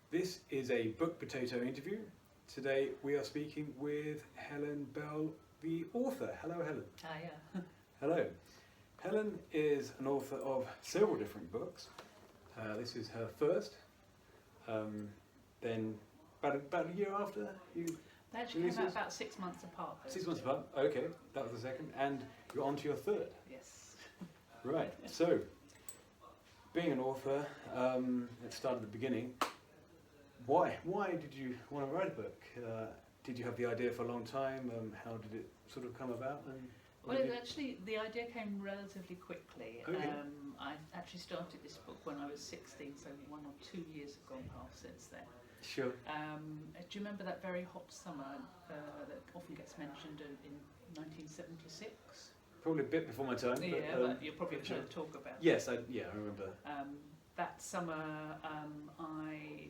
This is a Book Potato interview. Today we are speaking with Helen Bell, the author. Hello, Helen. Hiya. Hello. Helen is an author of several different books. This is her first. Then about a year after you. They actually came out about 6 months apart. 6 months apart. Okay, that was the second, and you're on to your third. Yes. Right. So, being an author, let's start at the beginning. Why did you want to write a book? Did you have the idea for a long time? How did it sort of come about? Well, actually, the idea came relatively quickly. Okay. I actually started this book when I was 16, so 1 or 2 years have gone past since then. Sure. Do you remember that very hot summer that often gets mentioned in 1976? Probably a bit before my time. Yeah, but you're probably going to talk about it. Yes, I remember. That summer, I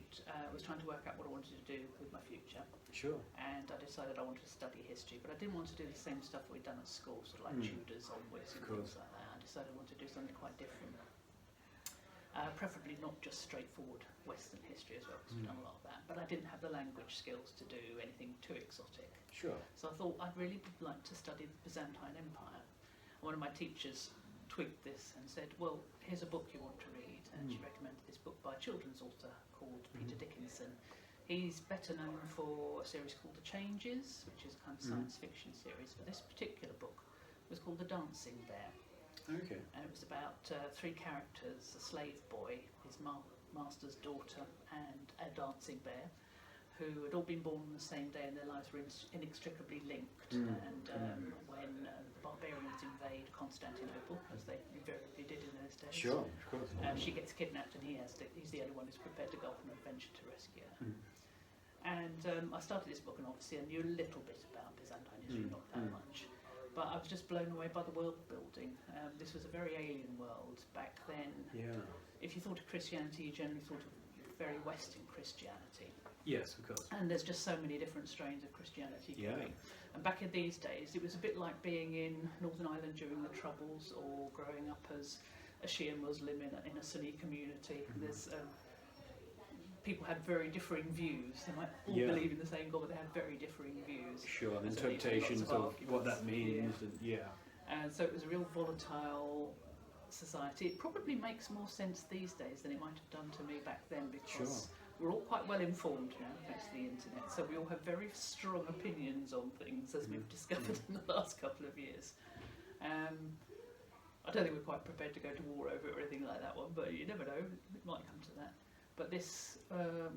was trying to work out what I wanted to do with my future. Sure. And I decided I wanted to study history, but I didn't want to do the same stuff we'd done at school, sort of like Tudors onwards and things like that. I decided I wanted to do something quite different. Preferably not just straightforward Western history as well, because we've done a lot of that. But I didn't have the language skills to do anything too exotic. Sure. So I thought I'd really like to study the Byzantine Empire. One of my teachers twigged this and said, well, here's a book you want to read. And she recommended this book by a children's author called Peter Dickinson. He's better known for a series called The Changes, which is a kind of science fiction series. But this particular book was called The Dancing Bear. Okay. And it was about 3 characters, a slave boy, his master's daughter, and a dancing bear, who had all been born on the same day and their lives were inextricably linked. And when the barbarians invade Constantinople, as they invariably did in those days, Sure, of course. she gets kidnapped and he's the only one who's prepared to go off on an adventure to rescue her. And I started this book, and obviously I knew a little bit about Byzantine history, not that much. But I was just blown away by the world building. This was a very alien world back then. Yeah. If you thought of Christianity, you generally thought of very Western Christianity. Yes, of course. And there's just so many different strains of Christianity. Yeah. And back in these days, it was a bit like being in Northern Ireland during the Troubles, or growing up as a Shia Muslim in a Sunni community. There's people had very differing views. They might all believe in the same God, but they had very differing views. Sure, and so interpretations of what that means. Yeah. And so it was a real volatile society. It probably makes more sense these days than it might have done to me back then, because we're all quite well informed now thanks to the internet. So we all have very strong opinions on things, as we've discovered in the last couple of years. I don't think we're quite prepared to go to war over it or anything like that one, but you never know, it might come to that. But this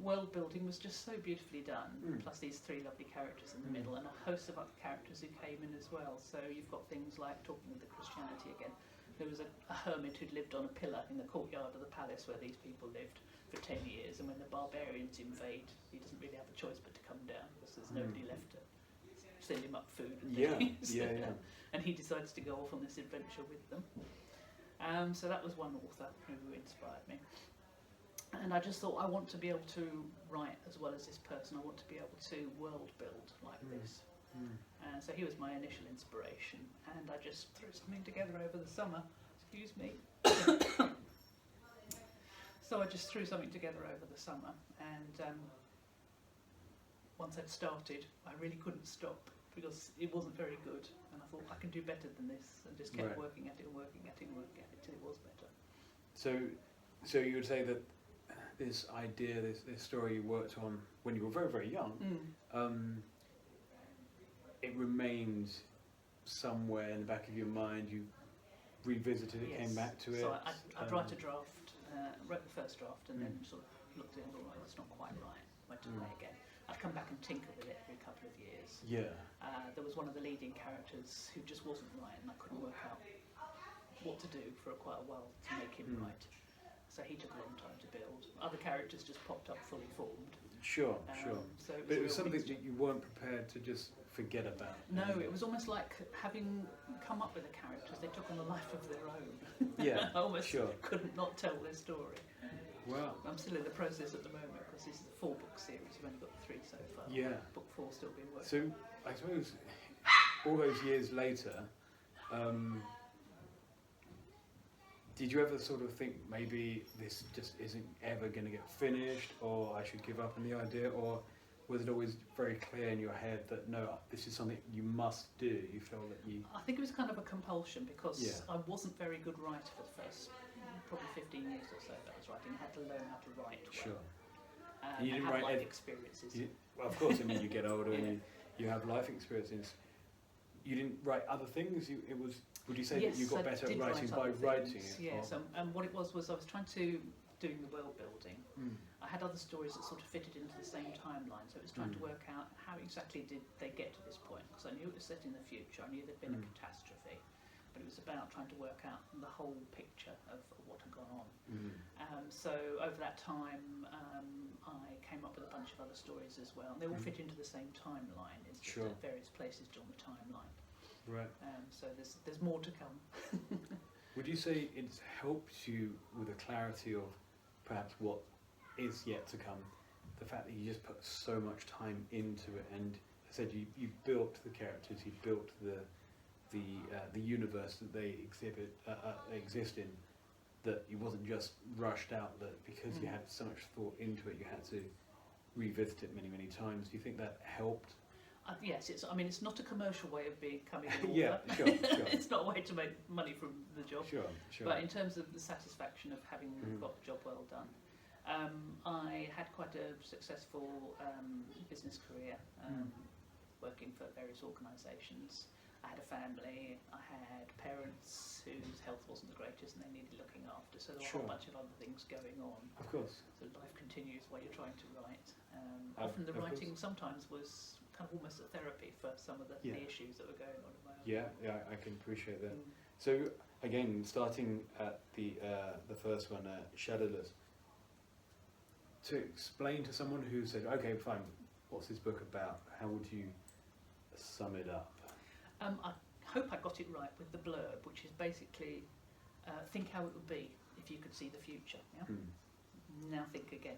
world building was just so beautifully done, plus these 3 lovely characters in the middle, and a host of other characters who came in as well. So you've got things like, talking of the Christianity again, there was a hermit who'd lived on a pillar in the courtyard of the palace where these people lived for 10 years, and when the barbarians invade, he doesn't really have a choice but to come down, because there's nobody left to send him up food and things. Yeah. And he decides to go off on this adventure with them. So that was one author who inspired me. And I just thought, I want to be able to write as well as this person. I want to be able to world build like this. And so he was my initial inspiration, and I just threw something together over the summer. Excuse me. So I just threw something together over the summer, and once I'd started, I really couldn't stop, because it wasn't very good, and I thought, I can do better than this, and just kept working at it and working at it and working at it till it was better. So you would say that this idea, this story you worked on when you were very, very young, it remained somewhere in the back of your mind. You revisited it, came back to it. So I'd write a draft, wrote the first draft, and then sort of looked at it and thought, right, that's not quite right, went away again. I'd come back and tinker with it every couple of years. Yeah. There was one of the leading characters who just wasn't right, and I couldn't work out what to do for quite a while to make him right. So he took a long time to build. Other characters just popped up fully formed. Sure. So But it was something that you weren't prepared to just forget about. No, it was almost like having come up with the characters, they took on a life of their own. Yeah, I almost sure. couldn't not tell their story. Wow. I'm still in the process at the moment, because this is a 4-book series. We've only got 3 so far. Yeah. Book 4 still being worked. So I suppose all those years later, Did you ever sort of think maybe this just isn't ever going to get finished, or I should give up on the idea, or was it always very clear in your head that no, this is something you must do? You felt that you... I think it was kind of a compulsion because Yeah. I wasn't very good writer for the first probably 15 years or so that I was writing. I had to learn how to write well. Sure. And You didn't have write life experiences. Well, of course, I mean, you get older Yeah. and you have life experiences. You didn't write other things? It was... Would you say Yes, that you got I better at did writing write by other writing things, it? yes, and what it was I was trying to doing the world building. Mm. I had other stories that sort of fitted into the same timeline, so it was trying to work out how exactly did they get to this point, because I knew it was set in the future, I knew there'd been a catastrophe, but it was about trying to work out the whole picture of what had gone on. Mm. So over that time, I came up with a bunch of other stories as well, and they all fit into the same timeline. It's just Sure. at various places during the timeline. Right. So there's more to come. Would you say it's helped you with a clarity of perhaps what is yet to come? The fact that you just put so much time into it, and I said you built the characters, you built the universe that they exist in. That it wasn't just rushed out. That because you had so much thought into it, you had to revisit it many times. Do you think that helped? Yes, it's not a commercial way of becoming an author. Yeah, sure. It's not a way to make money from the job. Sure. But in terms of the satisfaction of having got the job well done, I had quite a successful business career, working for various organisations. I had a family, I had parents whose health wasn't the greatest and they needed looking after, so there were a whole bunch of other things going on. Of course. So life continues while you're trying to write. Of Often the writing course. sometimes was kind of almost a therapy for some of the issues that were going on in my own life. Yeah, I can appreciate that. So again, starting at the first one, Shadowless. To explain to someone who said, "Okay, fine, what's this book about?" How would you sum it up? I hope I got it right with the blurb, which is basically think how it would be if you could see the future. Yeah? Now think again.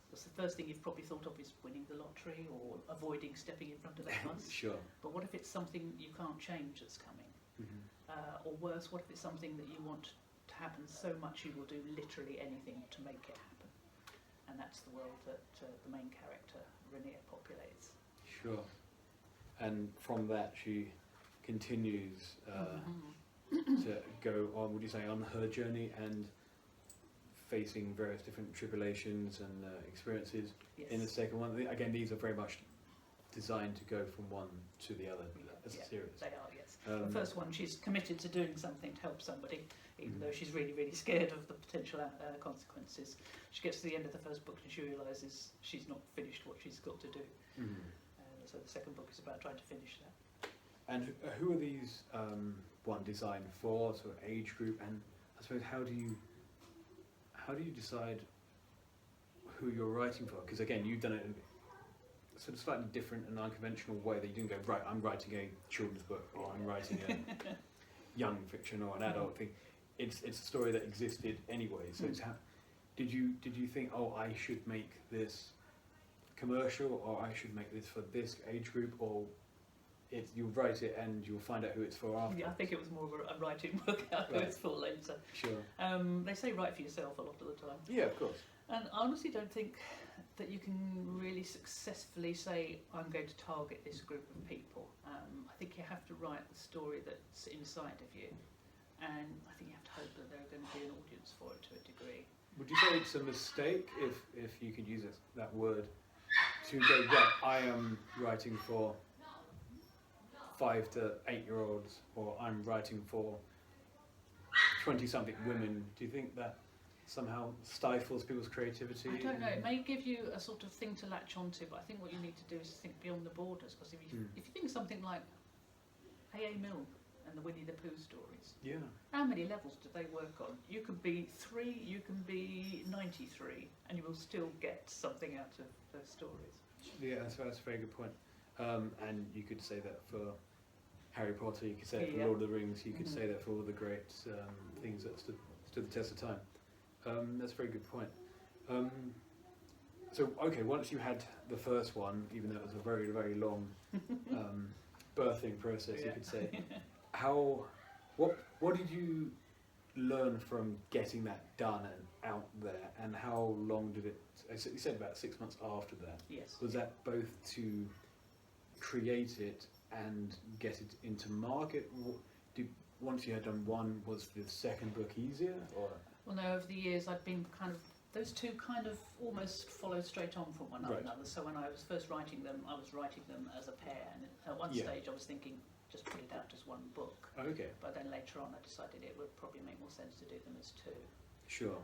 Because the first thing you've probably thought of is winning the lottery or avoiding stepping in front of the bus. Sure. But what if it's something you can't change that's coming? Or worse, what if it's something that you want to happen so much you will do literally anything to make it happen? And that's the world that the main character, Rainier, populates. Sure. And from that, she continues to go on, would you say, on her journey and facing various different tribulations and experiences. Yes. In the second one. Again, these are very much designed to go from one to the other as a series. They are, yes. The first one, she's committed to doing something to help somebody, even though she's really scared of the potential consequences. She gets to the end of the first book and she realises she's not finished what she's got to do. So the second book is about trying to finish that. And who are these one designed for, sort of age group, and I suppose how do you decide who you're writing for? Because again, you've done it in a sort of slightly different and unconventional way, that you didn't go, right, I'm writing a children's book, or I'm writing a young fiction or an adult thing. It's a story that existed anyway. So it's did you think, oh, I should make this commercial, or I should make this for this age group, or you'll write it and you'll find out who it's for after? Yeah, I think it was more of a writing book out who it's for later. Sure. They say write for yourself a lot of the time. Yeah, of course. And I honestly don't think that you can really successfully say, I'm going to target this group of people. I think you have to write the story that's inside of you, and I think you have to hope that there are going to be an audience for it to a degree. Would you say it's a mistake, if you could use that word, to go, right, I am writing for 5 to 8 year olds, or I'm writing for 20-something women? Do you think that somehow stifles people's creativity? I don't know, it may give you a sort of thing to latch onto, but I think what you need to do is think beyond the borders, because if you think of something like A.A. Milne and the Winnie the Pooh stories, how many levels do they work on? You can be 3, you can be 93, and you will still get something out of those stories. Yeah, that's a very good point. And you could say that for Harry Potter, you could say it for Lord of the Rings, you could say that for all the great things that stood the test of time. That's a very good point. So, okay, once you had the first one, even though it was a very long birthing process, you could say, what did you learn from getting that done and out there, and how long did it, you said about 6 months after that, Yes. was that both to create it and get it into market? Once you had done one, was the second book easier, or? Well, no, over the years I'd been kind of, those two kind of almost follow straight on from one Right. another. So when I was first writing them, I was writing them as a pair, and at one Yeah. stage I was thinking just put it out as one book. Okay, But then later on I decided it would probably make more sense to do them as two. sure.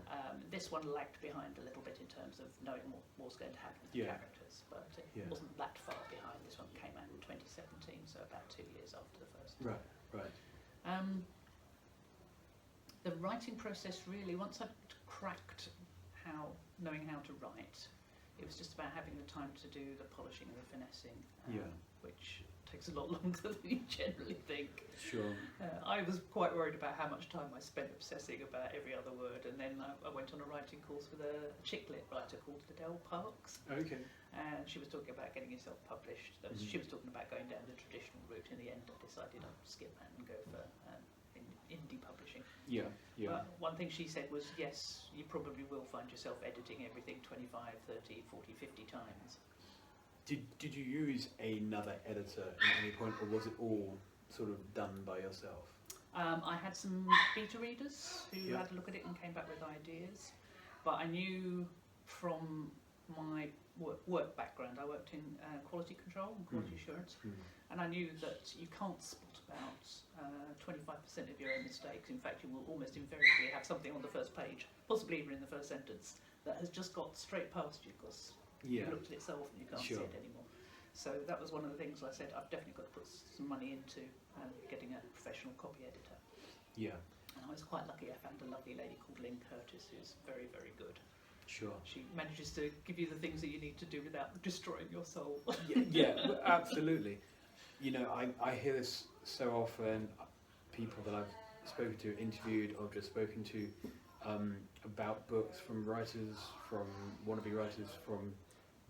This one lagged behind a little bit in terms of knowing what was going to happen to the Yeah. characters, but it Yeah. wasn't that far behind. This one came out in 2017, so about 2 years after the first. Right, right. The writing process really, once I'd cracked knowing how to write, it was just about having the time to do the polishing and the finessing, Yeah. which takes a lot longer than you generally think. Sure. I was quite worried about how much time I spent obsessing about every other word, and then I went on a writing course with a chick lit writer called Adele Parks, Okay. and she was talking about getting herself published. She was talking about going down the traditional route. In the end, I decided I'd skip that and go for indie publishing. Yeah, yeah. But one thing she said was, yes, you probably will find yourself editing everything 25, 30, 40, 50 times. Did you use another editor at any point, or was it all sort of done by yourself? I had some beta readers who had a look at it and came back with ideas, but I knew from my work background, I worked in quality control and quality assurance, and I knew that you can't spot about 25% of your own mistakes. In fact, you will almost invariably have something on the first page, possibly even in the first sentence, that has just got straight past you because Yeah. you looked at it so often you can't see it anymore. So that was one of the things I said, I've definitely got to put some money into getting a professional copy editor. Yeah. And I was quite lucky, I found a lovely lady called Lynn Curtis who's very, very good. Sure. She manages to give you the things that you need to do without destroying your soul. Yeah, absolutely. You know, I hear this so often, people that I've spoken to, interviewed, or just spoken to about books, from writers, from wannabe writers, from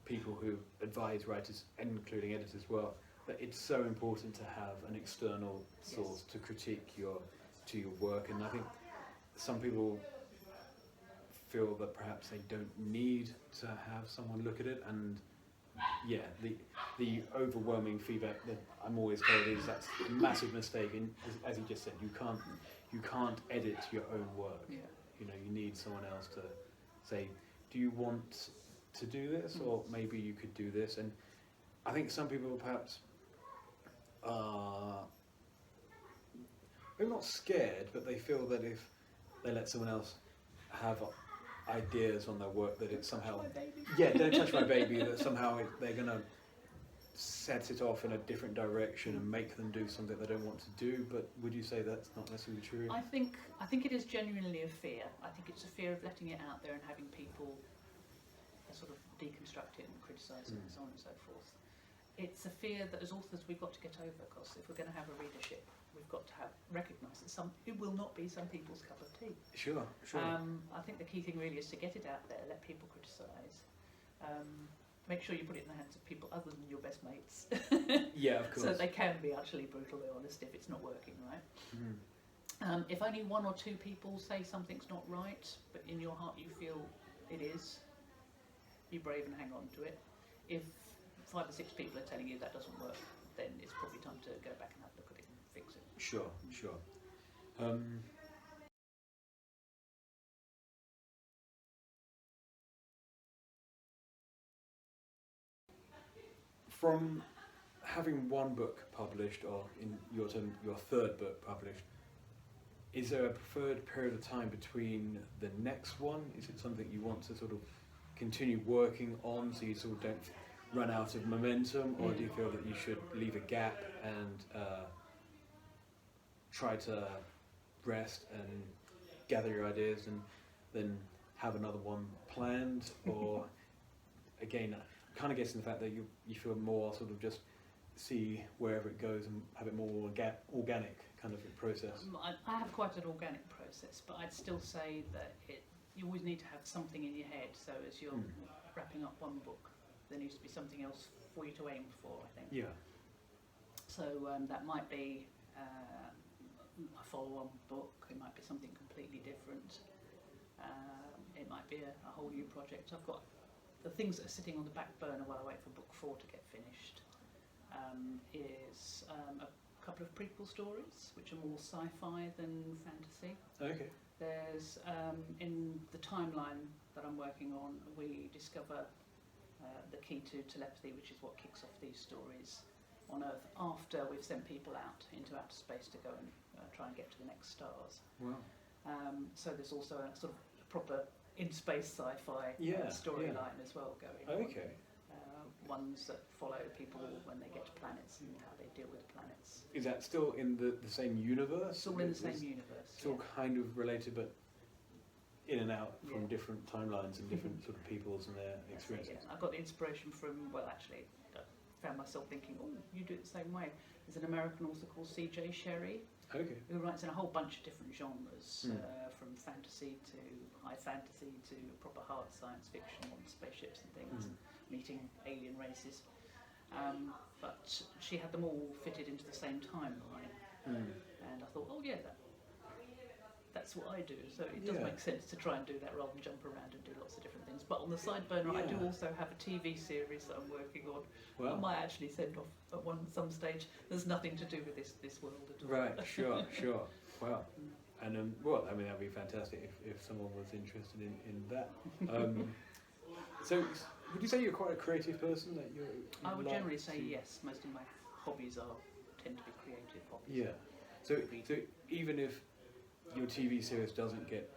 people who advise writers, including editors as well, that it's so important to have an external source to critique your work. And I think some people feel that perhaps they don't need to have someone look at it, and yeah, the overwhelming feedback that I'm always told is that's a massive mistake. And as you just said, you can't edit your own work. Yeah. You know, you need someone else to say, do you want to do this, or maybe you could do this. And I think some people perhaps are maybe not scared, but they feel that if they let someone else have ideas on their work, that it's somehow, don't touch my baby, that somehow they're going to set it off in a different direction and make them do something they don't want to do. But would you say that's not necessarily true? I think it is genuinely a fear. I think it's a fear of letting it out there and having people sort of deconstruct it and criticise it and so on and so forth. It's a fear that as authors we've got to get over, because if we're going to have a readership, we've got to recognise that it will not be some people's cup of tea. Sure. I think the key thing really is to get it out there, let people criticise. Make sure you put it in the hands of people other than your best mates. Yeah, of course. So they can be utterly brutally honest if it's not working right. If only one or two people say something's not right, but in your heart you feel it is, be brave and hang on to it. If 5 or 6 people are telling you that doesn't work, then it's probably time to go back and have a look at it and fix it. Sure. From having one book published, or in your term, your third book published, is there a preferred period of time between the next one? Is it something you want to sort of continue working on so you sort of don't run out of momentum, or do you feel that you should leave a gap and try to rest and gather your ideas and then have another one planned? Or again, kind of guessing the fact that you feel more sort of just see wherever it goes and have it more organic kind of process. I have quite an organic process, but I'd still say that you always need to have something in your head. So as you're wrapping up one book, there needs to be something else for you to aim for, I think. Yeah. So that might be a follow-on book, it might be something completely different, it might be a whole new project. I've got the things that are sitting on the back burner while I wait for book 4 to get finished, is a couple of prequel stories which are more sci-fi than fantasy. Okay. There's, in the timeline that I'm working on, we discover the key to telepathy, which is what kicks off these stories on Earth after we've sent people out into outer space to go and try and get to the next stars. Wow. So there's also a sort of proper in-space sci-fi storyline as well going on. Okay. Ones that follow people when they get to planets and how they deal with planets. Is that still in the same universe? It's all in the same universe. It's all kind of related, but in and out from different timelines and different sort of peoples and their experiences. I got the inspiration from, well, actually, I found myself thinking, oh, you do it the same way. There's an American author called C.J. Sherry, who writes in a whole bunch of different genres, from fantasy to high fantasy to proper hard science fiction on spaceships and things, meeting alien races. But she had them all fitted into the same timeline, and I thought, oh yeah, that's what I do. So it does make sense to try and do that rather than jump around and do lots of different things. But on the side burner, I do also have a TV series that I'm working on. I might actually send off at some stage. There's nothing to do with this world at all. Right, sure. Wow. And well, I mean, that'd be fantastic if someone was interested in that. So, would you say you're quite a creative person? That you I would generally say yes. Most of my hobbies tend to be creative hobbies. Yeah. So even if your TV series doesn't get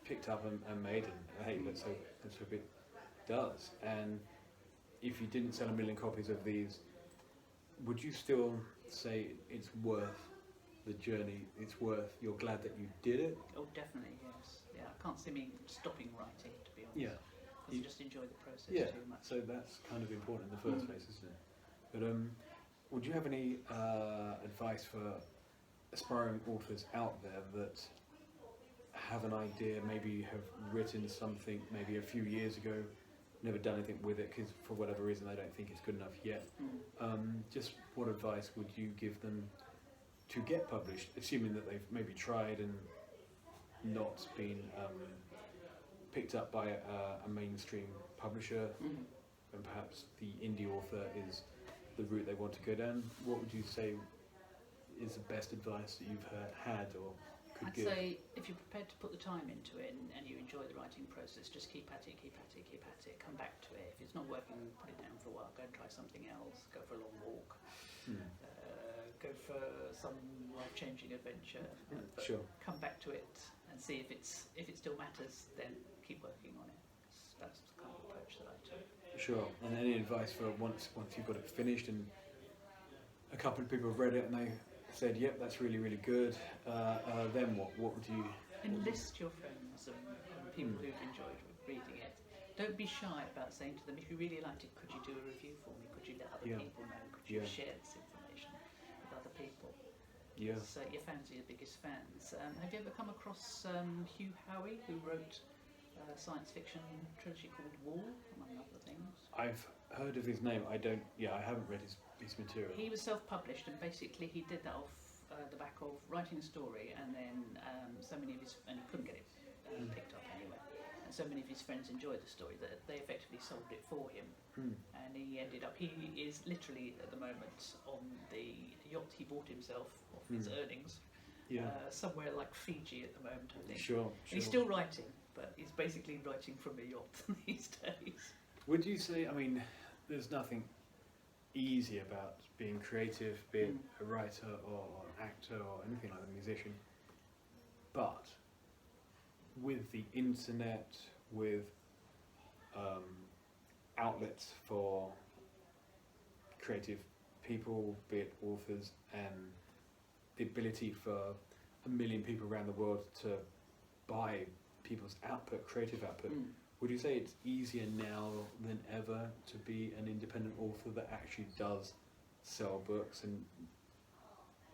picked up and made, and hey, let's hope it does, and if you didn't sell 1 million copies of these, would you still say it's worth the journey? You're glad that you did it? Oh, definitely, yes. Yeah, I can't see me stopping writing, to be honest. Yeah. Because I just enjoy the process too much. So that's kind of important in the first place, isn't it? But would you have any advice for aspiring authors out there that have an idea, maybe have written something maybe a few years ago, never done anything with it because for whatever reason they don't think it's good enough yet? Just what advice would you give them to get published, assuming that they've maybe tried and not been picked up by a mainstream publisher, and perhaps the indie author is the route they want to go down? What would you say is the best advice that you've had or could give? I'd say if you're prepared to put the time into it and you enjoy the writing process, just keep at it, come back to it. If it's not working, put it down for a while, go and try something else, go for a long walk, go for some life-changing adventure, but come back to it and see if it still matters, then keep working on it. That's the kind of approach that I took. Sure. And any advice for once you've got it finished and a couple of people have read it and they said, yep, that's really, really good, then what would you... Enlist your friends and people who've enjoyed reading it. Don't be shy about saying to them, if you really liked it, could you do a review for me? Could you let other people know? Could you share this information with other people? Yeah. So your fans are your biggest fans. Have you ever come across Hugh Howey, who wrote a science fiction trilogy called Wall, among other things? I've heard of his name. I haven't read his material. He was self-published, and basically he did that off the back of writing a story, and then so many of his, and he couldn't get it picked up anyway, and so many of his friends enjoyed the story that they effectively sold it for him, and he is literally at the moment on the yacht he bought himself off his earnings, somewhere like Fiji at the moment, I think. Sure. He's still writing, but he's basically writing from a yacht these days. Would you say, I mean, there's nothing easy about being creative, be it a writer or an actor or anything like that, a musician, but with the internet, with outlets for creative people, be it authors, and the ability for 1 million people around the world to buy people's output, creative output, would you say it's easier now than ever to be an independent author that actually does sell books and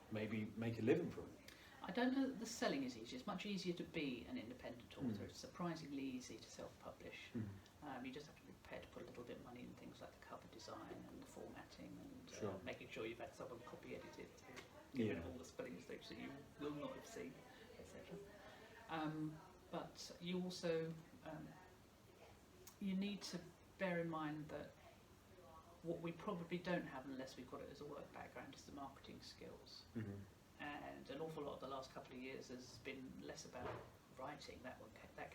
maybe make a living from it? I don't know that the selling is easy. It's much easier to be an independent author. It's surprisingly easy to self-publish. You just have to be prepared to put a little bit of money in things like the cover design and the formatting and making sure you've had someone copy edit it. given all the spelling mistakes that you will not have seen, etc. But you also you need to bear in mind that what we probably don't have unless we've got it as a work background is the marketing skills. Mm-hmm. And an awful lot of the last couple of years has been less about writing. That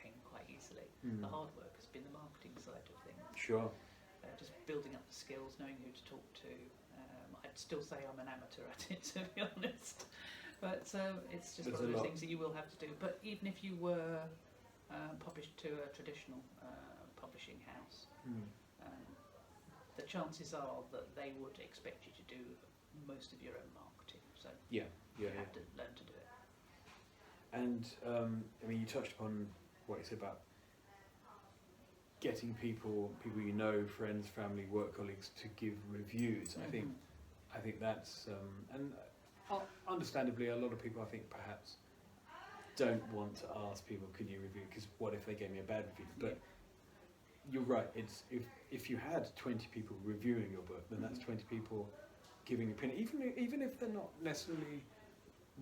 came quite easily. The hard work has been the marketing side of things. Sure. Just building up the skills, knowing who to talk to. I'd still say I'm an amateur at it, to be honest. But it's just one of those things that you will have to do. But even if you were published to a traditional publishing house, the chances are that they would expect you to do most of your own marketing. So you have to learn to do it. And I mean, you touched upon what you said about getting people you know, friends, family, work colleagues, to give reviews. I think that's and understandably, a lot of people, I think, perhaps don't want to ask people, "Can you review?" Because what if they gave me a bad review? But you're right. It's if you had 20 people reviewing your book, then that's 20 people giving opinion, even if they're not necessarily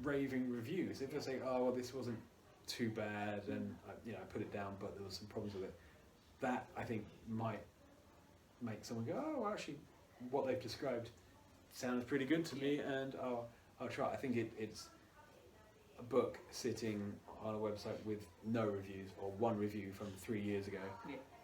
raving reviews. If they say, "Oh, well, this wasn't too bad," and I put it down, but there was some problems with it, that I think might make someone go, "Oh, well, actually, what they've described sounds pretty good to me, and I'll try." I think it's a book sitting on a website with no reviews or one review from 3 years ago.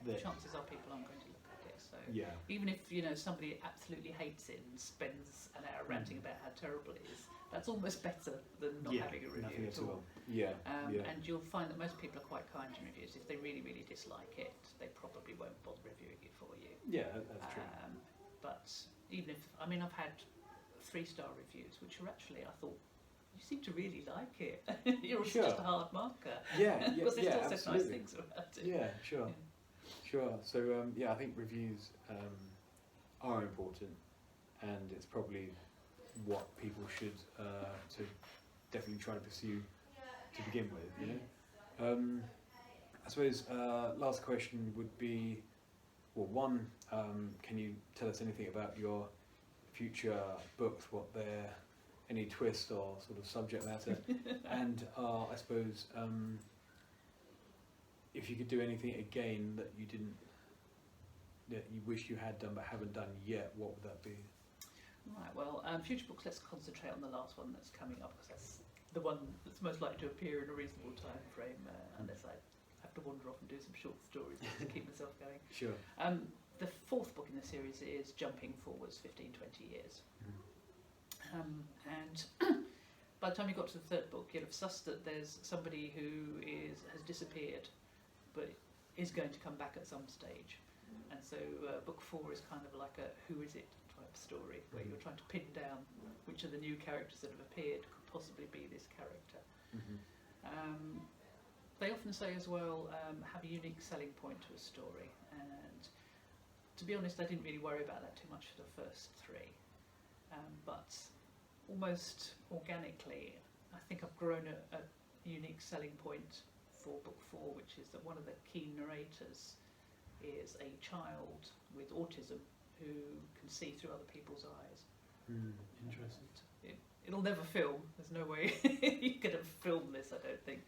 The chances are people aren't going to look at it. So yeah. Even if somebody absolutely hates it and spends an hour ranting about how terrible it is, that's almost better than not having a review at all. And you'll find that most people are quite kind in reviews. If they really, really dislike it, they probably won't bother reviewing it for you. Yeah, that's true. But even if, I've had 3-star reviews, which are actually, I thought, you seem to really like it. You're just a hard marker. Because they still said nice things about it. Yeah, sure. So I think reviews are important, and it's probably what people should to definitely try to pursue to begin with. I suppose last question would be, well, one, can you tell us anything about your future books, what they're, any twist or sort of subject matter, and I suppose if you could do anything again that you wish you had done but haven't done yet, what would that be? Right, well, future books, let's concentrate on the last one that's coming up, because that's the one that's most likely to appear in a reasonable time frame, unless I have to wander off and do some short stories just to keep myself going. Sure. The 4th book in the series is Jumping Forwards 15-20 years. And by the time you got to the 3rd book, you'll have sussed that there's somebody who has disappeared but is going to come back at some stage. And so book 4 is kind of like a who is it type story, where you're trying to pin down which of the new characters that have appeared could possibly be this character. They often say as well, have a unique selling point to a story, and to be honest, I didn't really worry about that too much for the first 3, but almost organically I think I've grown a unique selling point for book 4, which is that one of the key narrators is a child with autism who can see through other people's eyes. Interesting. It'll never film, there's no way you could have filmed this, I don't think,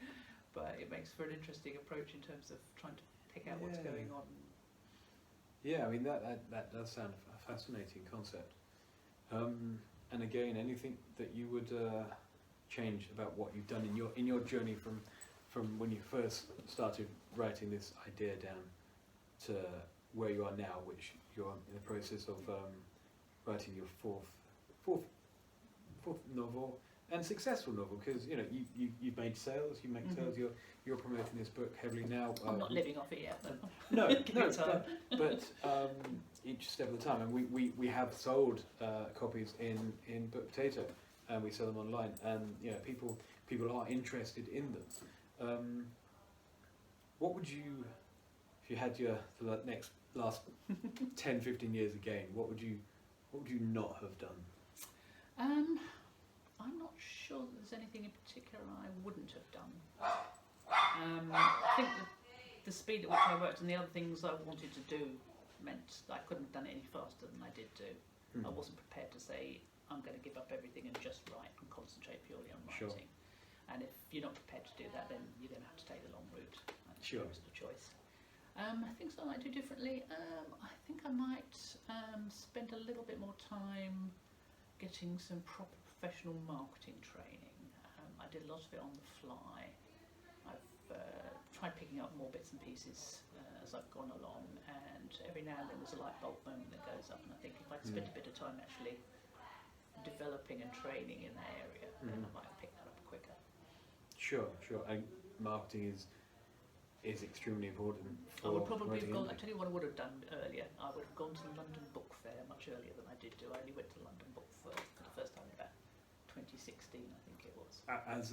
but it makes for an interesting approach in terms of trying to pick out what's going on. Yeah, I mean that does sound a fascinating concept. And again, anything that you would change about what you've done in your journey from when you first started writing this idea down to where you are now, which you're in the process of writing your fourth novel, and successful novel, because you've made sales, you make sales, you're promoting this book heavily now. I'm not living off it yet, but no, but each step of the time, and we have sold copies in BookPotato, and we sell them online, and people are interested in them. What would you, if you had the last 10-15 years again, what would you not have done? I'm not sure that there's anything in particular I wouldn't have done. I think the speed at which I worked and the other things I wanted to do meant that I couldn't have done it any faster than I did do. I wasn't prepared to say, I'm going to give up everything and just write and concentrate purely on Sure. writing. And if you're not prepared to do that, then you're going to have to take the long route. Sure. There isn't a choice. Things I might do differently. I think I might spend a little bit more time getting some proper professional marketing training. I did a lot of it on the fly. I've tried picking up more bits and pieces as I've gone along, and every now and then there's a light bulb moment that goes up, and I think if I'd spent a bit of time actually developing and training in that area, then I might have picked that up quicker. Sure. And marketing is extremely important for I would probably have gone, writing. I tell you what I would have done earlier. I would have gone to the London Book Fair much earlier than I did do. I only went to the London Book Fair for the first time in about 2016, I think it was. As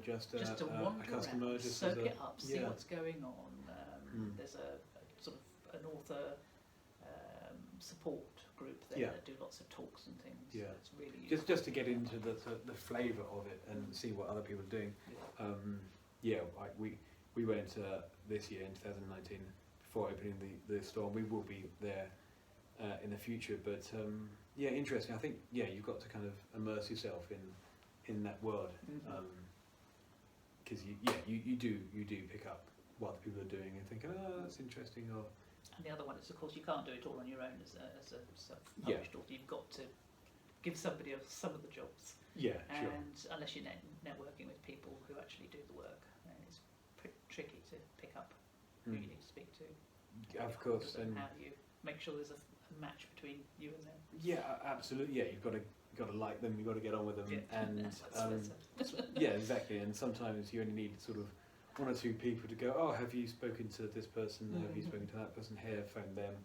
Just to a wander customer, around, just soak as it up, see yeah. what's going on. There's a sort of an author support group there that do lots of talks and things. Yeah. So it's really useful. just to get into the flavour of it and see what other people are doing. We went this year in 2019 before opening the store. We will be there in the future, but interesting. I think you've got to kind of immerse yourself in that world, because you do pick up what the people are doing and think, oh, that's interesting. Or and the other one is, of course, you can't do it all on your own as a self-published author. You've got to give somebody else some of the jobs. Yeah, sure. And unless you're networking with people who actually do the work, then it's pretty tricky to pick up who you need to speak to. Of course. And how do you make sure there's a match between you and them? Yeah, absolutely. Yeah, you've got to like them. You've got to get on with them. Yeah. And That's yeah, exactly. And sometimes you only need sort of one or two people to go, oh, have you spoken to this person? Have you spoken to that person? Here, phone them.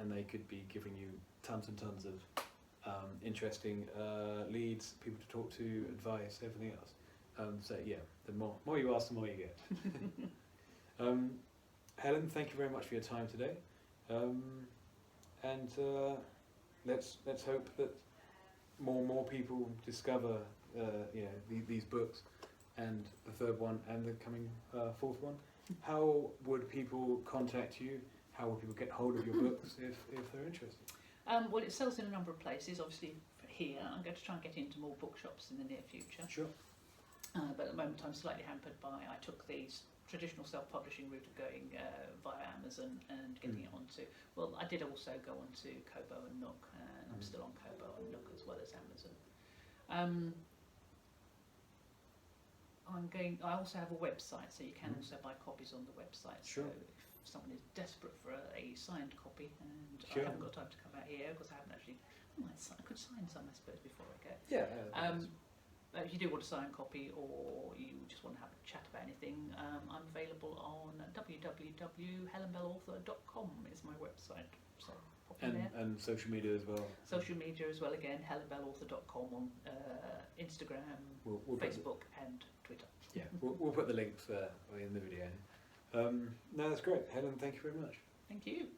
And they could be giving you tons and tons of interesting leads, people to talk to, advice, everything else. So yeah, the more you ask, the more you get. Helen, thank you very much for your time today. And let's hope that more people discover these books, and the third one and the coming fourth one. How would people contact you? How would people get hold of your books if they're interested? Well, it sells in a number of places. Obviously, here I'm going to try and get into more bookshops in the near future. Sure. But at the moment, I'm slightly hampered by I took the traditional self-publishing route of going via Amazon and getting it onto. Well, I did also go onto Kobo and Nook, and I'm still on Kobo and Nook as well as Amazon. I also have a website, so you can also buy copies on the website. Sure. So if someone is desperate for a signed copy, and Sure. I haven't got time to come out here because I haven't actually. I could sign some, I suppose, before I go. Yeah. If you do want a signed copy, or you just want to have a chat about anything, I'm available on www.helenbellauthor.com is my website. So pop in there. And social media as well. Social media as well, again, helenbellauthor.com on Instagram, We'll Facebook and Twitter. Yeah, we'll put the links in the video. No, that's great. Helen, thank you very much. Thank you.